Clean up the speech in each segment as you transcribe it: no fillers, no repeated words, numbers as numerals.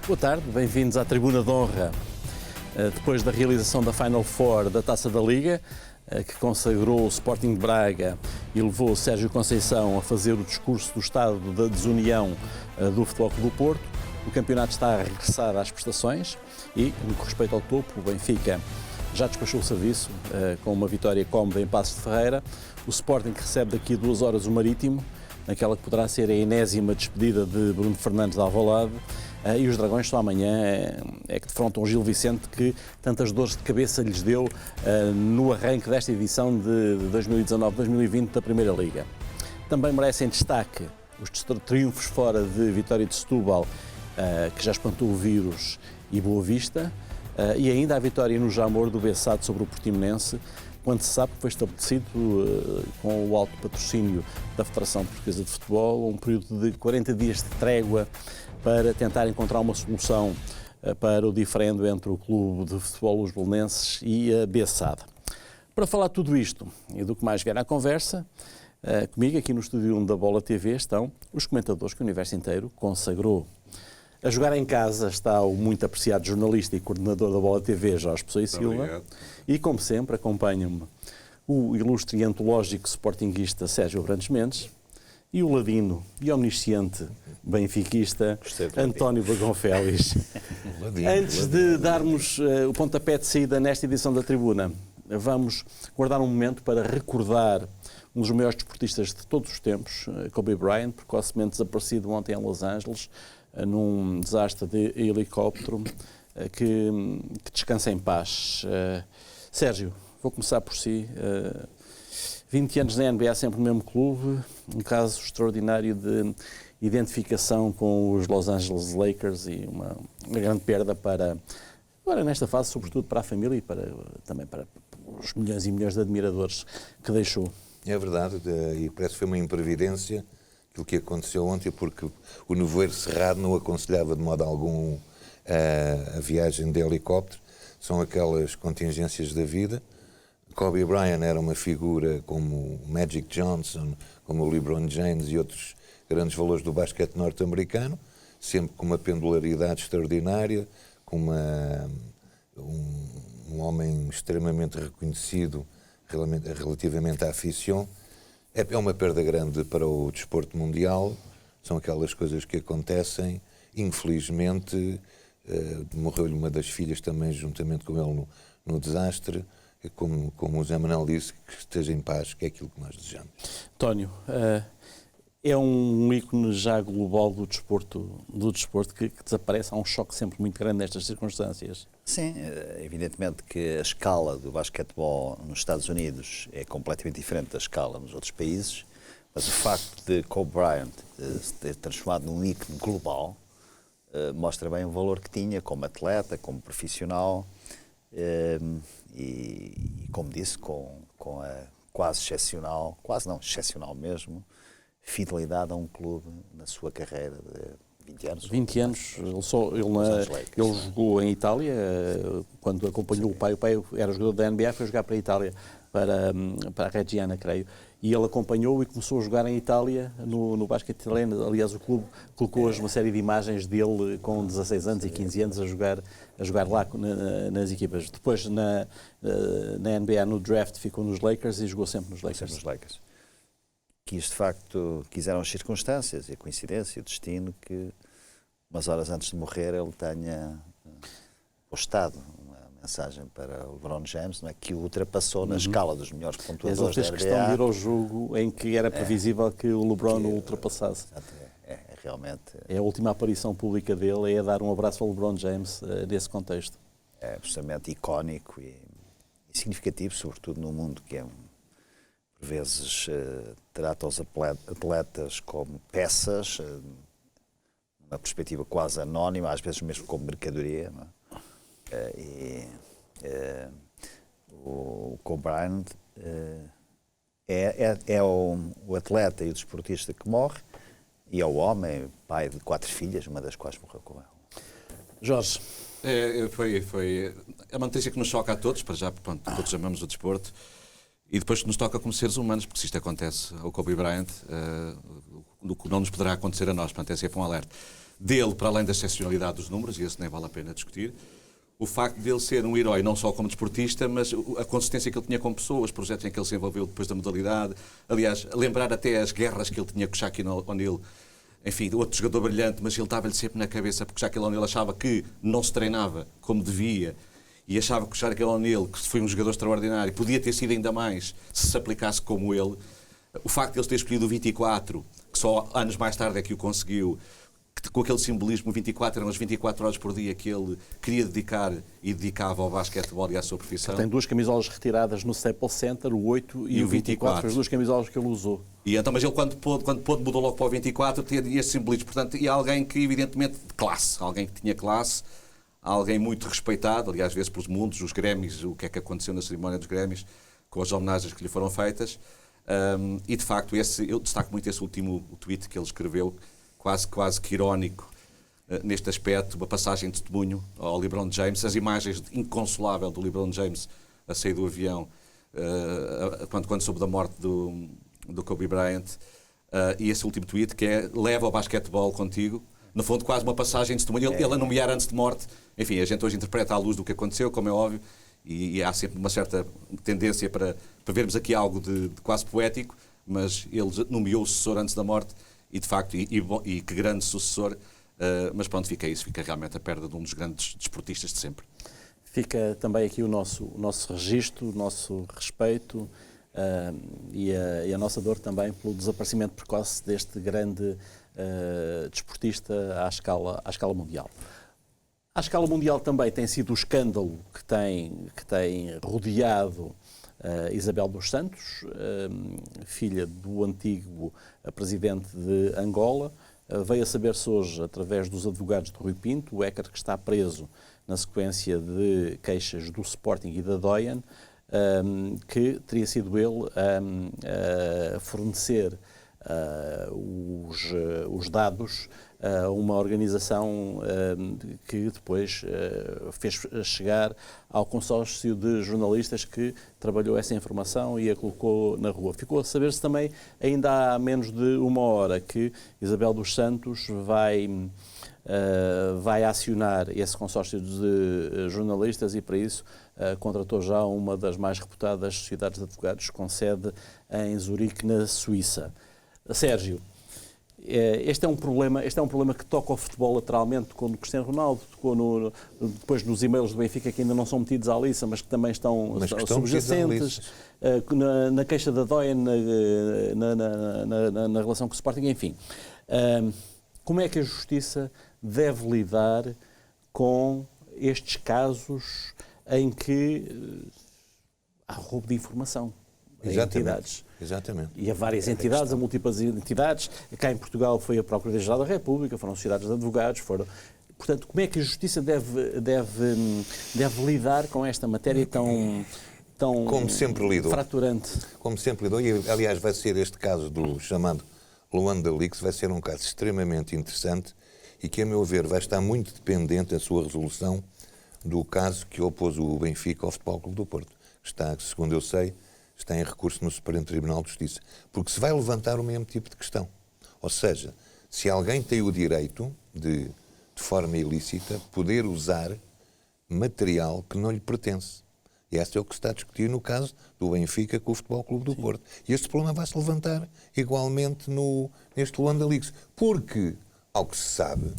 Boa tarde, bem-vindos à Tribuna de Honra. Depois da realização da Final Four da Taça da Liga, que consagrou o Sporting de Braga e levou Sérgio Conceição a fazer o discurso do estado da desunião do Futebol Clube do Porto, o campeonato está a regressar às prestações e, no que respeita ao topo, o Benfica já despachou o serviço com uma vitória cómoda em Paços de Ferreira. O Sporting recebe daqui a 2 horas o Marítimo, naquela que poderá ser a enésima despedida de Bruno Fernandes de Alvalade. E os Dragões só amanhã é que defrontam o Gil Vicente, que tantas dores de cabeça lhes deu no arranque desta edição de 2019-2020 da Primeira Liga. Também merecem destaque os triunfos fora de Vitória de Setúbal, que já espantou o vírus, e Boa Vista, e ainda a vitória no Jamor do Bessado sobre o Portimonense, quando se sabe que foi estabelecido, com o alto patrocínio da Federação Portuguesa de Futebol, um período de 40 dias de trégua para tentar encontrar uma solução para o diferendo entre o Clube de Futebol Os Belenenses e a Bessade. Para falar de tudo isto e do que mais vier à conversa, comigo aqui no estúdio 1 da Bola TV estão os comentadores que o universo inteiro consagrou. A jogar em casa está o muito apreciado jornalista e coordenador da Bola TV, Jorge Pessoa e Silva. Obrigado. E, como sempre, acompanha-me o ilustre e antológico sportinguista Sérgio Brandes Mendes e o ladino e omnisciente benfiquista António Bagão Félix. Antes de darmos o pontapé de saída nesta edição da Tribuna, vamos guardar um momento para recordar um dos maiores desportistas de todos os tempos, Kobe Bryant, precocemente desaparecido ontem em Los Angeles, num desastre de helicóptero, que descansa em paz. Sérgio, vou começar por si. 20 anos na NBA, sempre no mesmo clube, um caso extraordinário de identificação com os Los Angeles Lakers e uma grande perda para, agora nesta fase, sobretudo para a família e também para os milhões e milhões de admiradores que deixou. É verdade, e parece que foi uma imprevidência aquilo que aconteceu ontem, porque o nevoeiro cerrado não aconselhava de modo algum a viagem de helicóptero. São aquelas contingências da vida. Kobe Bryant era uma figura como Magic Johnson, como o LeBron James e outros grandes valores do basquete norte-americano, sempre com uma pendularidade extraordinária, com um homem extremamente reconhecido relativamente à afición. É uma perda grande para o desporto mundial, são aquelas coisas que acontecem. Infelizmente, morreu-lhe uma das filhas também, juntamente com ele, no desastre. Como o Zé Manuel disse, que esteja em paz, que é aquilo que nós desejamos. António, é um ícone já global do desporto que desaparece. Há um choque sempre muito grande nestas circunstâncias. Sim, evidentemente que a escala do basquetebol nos Estados Unidos é completamente diferente da escala nos outros países, mas o facto de Kobe Bryant se ter transformado num ícone global mostra bem o valor que tinha como atleta, como profissional, e como disse, com a quase excepcional mesmo, fidelidade a um clube na sua carreira de 20 anos. 20 anos, ele jogou em Itália, quando acompanhou o pai era jogador da NBA, foi jogar para a Itália, para a Reggiana, creio, e ele acompanhou e começou a jogar em Itália, no basquete italiano. Aliás, o clube colocou hoje uma série de imagens dele com 16 anos e 15 anos a jogar lá nas equipas. Depois, na NBA, no draft, ficou nos Lakers e jogou sempre nos Lakers. De facto, quiseram as circunstâncias e a coincidência, o destino, que umas horas antes de morrer ele tenha postado uma mensagem para o LeBron James, não é, que o ultrapassou na escala dos melhores pontuadores da NBA. Ele fez questão de ir ao jogo em que era previsível que o LeBron o ultrapassasse. Realmente... É a última aparição pública dele, é dar um abraço ao LeBron James nesse contexto. É absolutamente icónico e significativo, sobretudo num mundo que é por vezes trata os atletas como peças, numa perspectiva quase anónima, às vezes mesmo como mercadoria, não é? O Kobe Bryant é o atleta e o desportista que morre, e é o homem, pai de 4 filhas, uma das quais morreu com ele. Jorge. É uma notícia que nos choca a todos, para já, pronto, todos amamos o desporto. E depois nos toca como seres humanos, porque se isto acontece ao Kobe Bryant, o que não nos poderá acontecer a nós, portanto, é sempre um alerta. dele, para além da excepcionalidade dos números, e isso nem vale a pena discutir, o facto de ele ser um herói não só como desportista, mas a consistência que ele tinha com pessoas, os projetos em que ele se envolveu depois da modalidade. Aliás, lembrar até as guerras que ele tinha com o Shaquille O'Neal. Enfim, outro jogador brilhante, mas ele estava-lhe sempre na cabeça, porque Shaquille O'Neal achava que não se treinava como devia e achava que o Shaquille O'Neal, que foi um jogador extraordinário, podia ter sido ainda mais se aplicasse como ele. O facto de ele ter escolhido o 24, que só anos mais tarde é que o conseguiu, com aquele simbolismo, 24 eram as 24 horas por dia que ele queria dedicar e dedicava ao basquetebol e à sua profissão. Tem 2 camisolas retiradas no Staples Center, o 8 e o 24, as 2 camisolas que ele usou. E então, mas ele quando pôde mudou logo para o 24, tinha esse simbolismo. Portanto, e alguém que evidentemente de classe, alguém que tinha classe, alguém muito respeitado, aliás, às vezes pelos mundos, os Grammys, o que é que aconteceu na cerimónia dos Grammys, com as homenagens que lhe foram feitas. E de facto, eu destaco muito esse último tweet que ele escreveu, quase que irónico, neste aspecto, uma passagem de testemunho ao LeBron James, as imagens inconsoláveis do LeBron James a sair do avião quando soube da morte do Kobe Bryant, e esse último tweet que é: leva o basquetebol contigo, no fundo quase uma passagem de testemunho, ele a nomear antes de morte. Enfim, a gente hoje interpreta à luz do que aconteceu, como é óbvio, e há sempre uma certa tendência para vermos aqui algo de quase poético, mas ele nomeou o sucessor antes da morte. E de facto, e que grande sucessor, mas pronto, fica isso, fica realmente a perda de um dos grandes desportistas de sempre. Fica também aqui o nosso registro, o nosso respeito e a nossa dor também pelo desaparecimento precoce deste grande desportista à escala mundial. À escala mundial também tem sido o escândalo que tem rodeado Isabel dos Santos, filha do antigo presidente de Angola. Veio a saber-se hoje, através dos advogados de Rui Pinto, o Écar, que está preso na sequência de queixas do Sporting e da Doyen, que teria sido ele a fornecer os dados a uma organização que depois fez chegar ao consórcio de jornalistas que trabalhou essa informação e a colocou na rua. Ficou a saber-se também, ainda há menos de uma hora, que Isabel dos Santos vai acionar esse consórcio de jornalistas e, para isso, contratou já uma das mais reputadas sociedades de advogados com sede em Zurique, na Suíça. Sérgio, este é um problema que toca ao futebol lateralmente, tocou no Cristiano Ronaldo, tocou depois nos e-mails do Benfica, que ainda não são metidos à lista, mas que também estão subjacentes, na queixa da Doyen, na relação com o Sporting, enfim. Como é que a Justiça deve lidar com estes casos em que há roubo de informação a entidades? Exatamente. E a várias entidades, a múltiplas entidades. Cá em Portugal foi a Procuradoria-Geral da República, foram sociedades de advogados, Portanto, como é que a Justiça deve lidar com esta matéria tão como sempre lidou. Fraturante? Como sempre lidou, e aliás vai ser este caso do chamado Luanda Leaks, vai ser um caso extremamente interessante e que, a meu ver, vai estar muito dependente a sua resolução do caso que opôs o Benfica ao Futebol Clube do Porto. Está, segundo eu sei, está em recurso no Supremo Tribunal de Justiça, porque se vai levantar o mesmo tipo de questão. Ou seja, se alguém tem o direito de forma ilícita, poder usar material que não lhe pertence. E esse é o que se está a discutir no caso do Benfica com o Futebol Clube do Porto. E este problema vai-se levantar igualmente neste Luanda Leaks. Porque, ao que se sabe,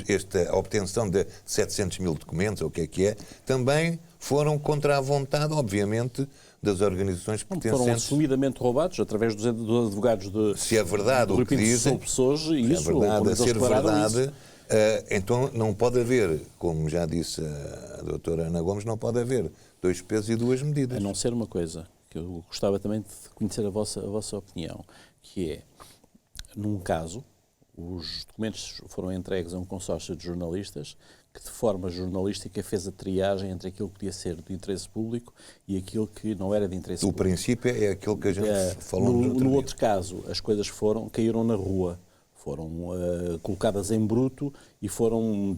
esta obtenção de 700 mil documentos, ou o que é, também foram contra a vontade, obviamente, das organizações pertencentes. Foram assumidamente roubados através dos advogados de... Se é verdade o que dizem, se é verdade, a ser verdade, então não pode haver, como já disse a doutora Ana Gomes, não pode haver 2 pesos e 2 medidas. A não ser uma coisa, que eu gostava também de conhecer a vossa opinião, que é, num caso, os documentos foram entregues a um consórcio de jornalistas que, de forma jornalística, fez a triagem entre aquilo que podia ser de interesse público e aquilo que não era de interesse público. O princípio é aquilo que a gente falou no outro caso, as coisas caíram na rua, foram colocadas em bruto e foram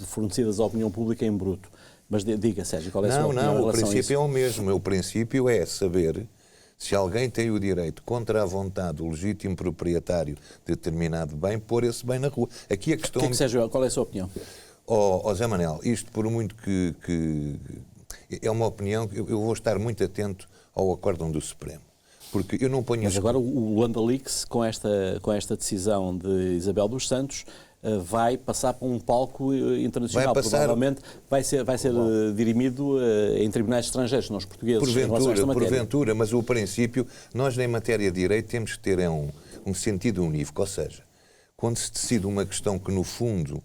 fornecidas à opinião pública em bruto. Mas diga, Sérgio, qual é a sua opinião em relação a isso? O princípio é o mesmo. O princípio é saber Se alguém tem o direito, contra a vontade do legítimo proprietário de determinado bem, pôr esse bem na rua. Aqui a questão... Sérgio, qual é a sua opinião? Zé Manel, isto por muito que é uma opinião, eu vou estar muito atento ao acórdão do Supremo. Porque eu não ponho... Mas agora o Luanda Leaks, com esta decisão de Isabel dos Santos, vai passar para um palco internacional. Provavelmente vai ser dirimido em tribunais estrangeiros, não os portugueses. Porventura, mas o princípio, nós em matéria de direito temos que ter um sentido unívoco, ou seja, quando se decide uma questão que no fundo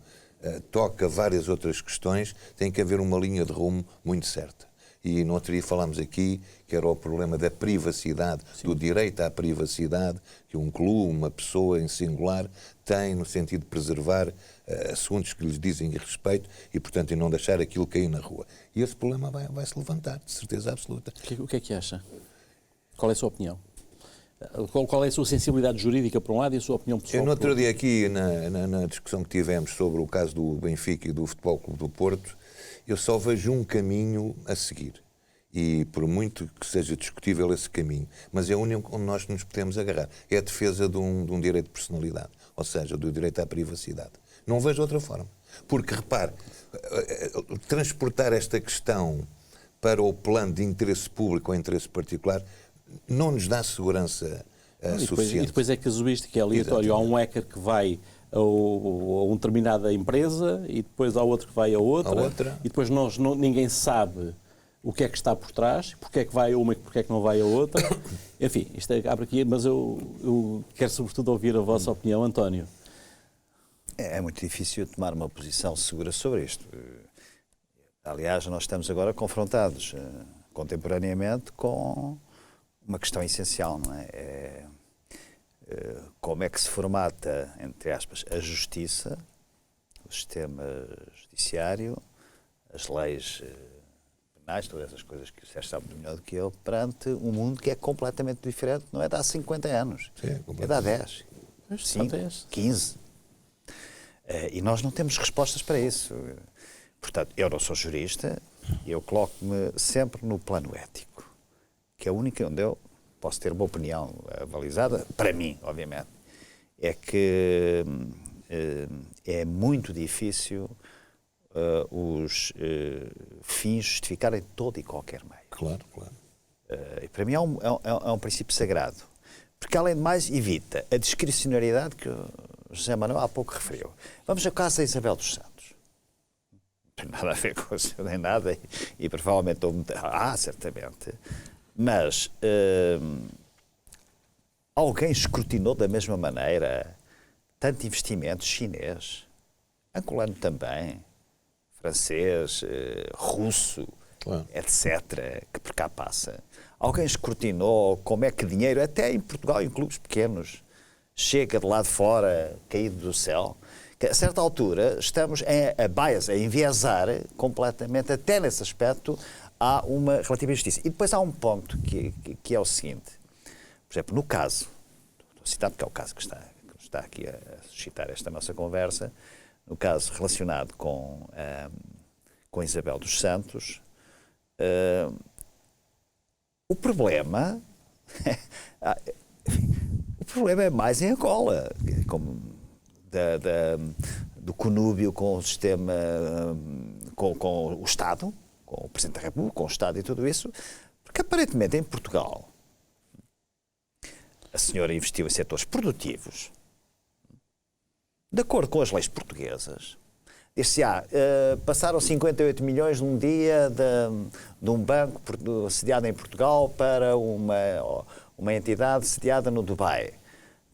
toca várias outras questões, tem que haver uma linha de rumo muito certa. E no outro dia falámos aqui que era o problema da privacidade, do direito à privacidade, que um clube, uma pessoa em singular, tem no sentido de preservar assuntos que lhes dizem respeito e, portanto, em não deixar aquilo cair na rua. E esse problema vai se levantar, de certeza absoluta. O que é que acha? Qual é a sua opinião? Qual é a sua sensibilidade jurídica, por um lado, e a sua opinião pessoal? Eu, no outro dia aqui, na discussão que tivemos sobre o caso do Benfica e do Futebol Clube do Porto, eu só vejo um caminho a seguir. E por muito que seja discutível esse caminho, mas é o único onde nós nos podemos agarrar. É a defesa de um direito de personalidade, ou seja, do direito à privacidade. Não vejo outra forma. Porque, repare, transportar esta questão para o plano de interesse público ou interesse particular não nos dá segurança suficiente. E depois é casuística, é aleatório. Há um hacker que vai a uma determinada empresa e depois há outro que vai a outra. E depois ninguém sabe o que é que está por trás, porque é que vai a uma e porque é que não vai a outra. Enfim, isto abre aqui, mas eu quero sobretudo ouvir a vossa opinião, António. É muito difícil tomar uma posição segura sobre isto. Aliás, nós estamos agora confrontados contemporaneamente com uma questão essencial, não é? Como é que se formata, entre aspas, a justiça, o sistema judiciário, as leis penais, todas essas coisas que o Sérgio sabe melhor do que eu, perante um mundo que é completamente diferente, não é de há 50 anos, é de há 10, 5, 15. E nós não temos respostas para isso. Portanto, eu não sou jurista, eu coloco-me sempre no plano ético, que é o único onde eu posso ter uma opinião avalizada, para mim, obviamente, é que é muito difícil os fins justificarem todo e qualquer meio. Claro. E para mim é um princípio sagrado, porque além de mais evita a discricionariedade que o José Manuel há pouco referiu. Vamos ao caso da Isabel dos Santos. Não tem nada a ver com isso, nem nada, e provavelmente certamente. Mas alguém escrutinou da mesma maneira tanto investimento chinês, angolano também, francês, russo, etc., que por cá passa. Alguém escrutinou como é que dinheiro, até em Portugal, em clubes pequenos, chega de lá de fora, caído do céu. Que a certa altura estamos a enviesar completamente, até nesse aspecto, há uma relativa justiça. E depois há um ponto que é o seguinte. Por exemplo, no caso, estou a citar porque é o caso que está aqui a suscitar esta nossa conversa, no caso relacionado com Isabel dos Santos, o problema é mais em Angola, como do conúbio com o sistema, com o Estado, com o Presidente da República, com o Estado e tudo isso, porque aparentemente em Portugal a senhora investiu em setores produtivos, de acordo com as leis portuguesas. Disse-se, passaram 58 milhões num dia de um banco sediado em Portugal para uma entidade sediada no Dubai.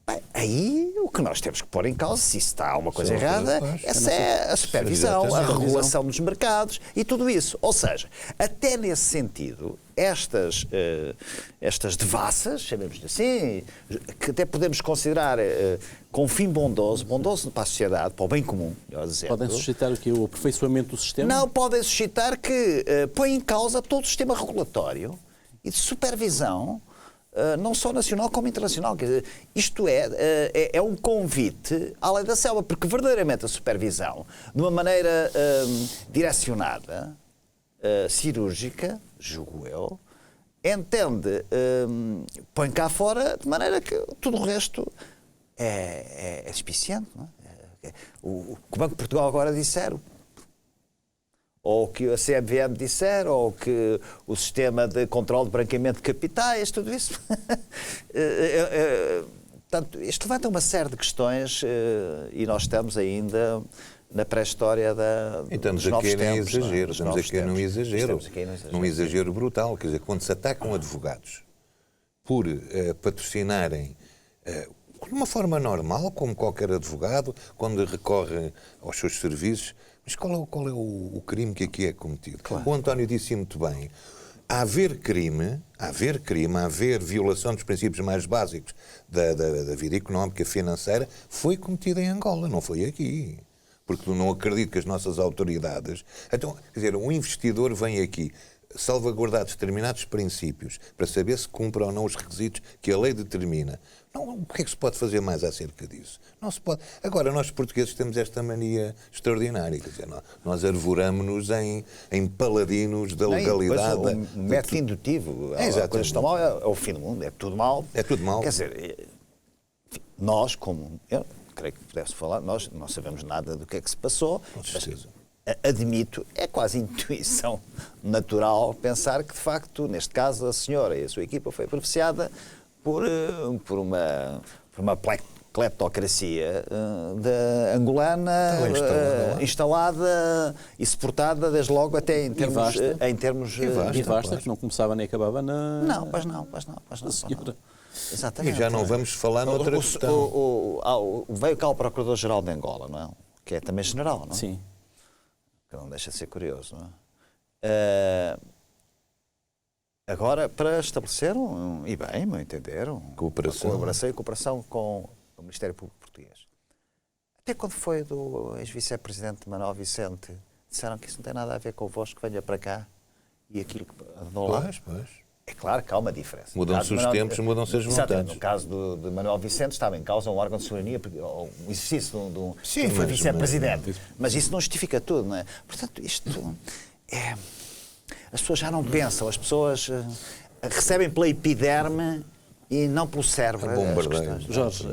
Bem, aí o que nós temos que pôr em causa, se isso está uma coisa errada, essa é a supervisão, a regulação dos mercados e tudo isso. Ou seja, até nesse sentido, estas devassas, chamemos assim, que até podemos considerar com fim bondoso para a sociedade, para o bem comum, melhor dizendo. Podem suscitar o quê? O aperfeiçoamento do sistema? Não, podem suscitar que põe em causa todo o sistema regulatório e de supervisão, não só nacional como internacional. Quer dizer, isto é um convite à lei da selva, porque verdadeiramente a supervisão, de uma maneira direcionada, cirúrgica, julgo eu, entende, põe cá fora, de maneira que tudo o resto é despiciente. Não é? O que o Banco de Portugal agora disseram, ou o que a CMVM disser, ou o que o sistema de controle de branqueamento de capitais, tudo isso. Portanto, isto levanta uma série de questões e nós estamos ainda na pré-história dos novos tempos. Estamos aqui num exagero. Num exagero brutal. Quer dizer, quando se atacam advogados por patrocinarem de uma forma normal, como qualquer advogado, quando recorre aos seus serviços, mas qual é o crime que aqui é cometido? Claro. O António disse muito bem. A haver crime, a haver violação dos princípios mais básicos da vida económica, financeira, foi cometida em Angola, não foi aqui. Porque não acredito que as nossas autoridades... Então, quer dizer, um investidor vem aqui salvaguardar determinados princípios para saber se cumpre ou não os requisitos que a lei determina. Não, o que é que se pode fazer mais acerca disso? Não se pode. Agora, nós portugueses temos esta mania extraordinária. Quer dizer, nós arvoramos-nos em paladinos da legalidade. Um método indutivo. Exatamente. A coisa está mal, é o fim do mundo, é tudo mal. É tudo mal. Quer dizer, nós, como... Eu creio que pudesse falar, nós não sabemos nada do que é que se passou. Com certeza. Admito, é quase intuição natural pensar que, de facto, neste caso, a senhora e a sua equipa foi beneficiada por uma cleptocracia angolana instalada e suportada desde logo até em termos e vasta, que não começava nem acabava na... Não, pois não. Senhora. Exatamente. E já não vamos falar noutra questão. Veio cá o Procurador-Geral de Angola, não é? Que é também general, não é? Sim. Que não deixa de ser curioso, não é? Agora, para estabelecer, e bem, meu entender, colaboração e cooperação com o Ministério Público Português. Até quando foi do ex-vice-presidente Manuel Vicente, disseram que isso não tem nada a ver convosco, que venha para cá e aquilo que andou lá. Pois. É claro que há uma diferença. Mudam-se os tempos, mudam-se as vontades. No caso de Manuel Vicente estava em causa um órgão de soberania, um exercício de um foi vice-presidente. Mas isso não justifica tudo, não é? Portanto, isto é... As pessoas já não pensam, as pessoas recebem pela epiderme e não pelo cérebro. Bombardeio. Jorge,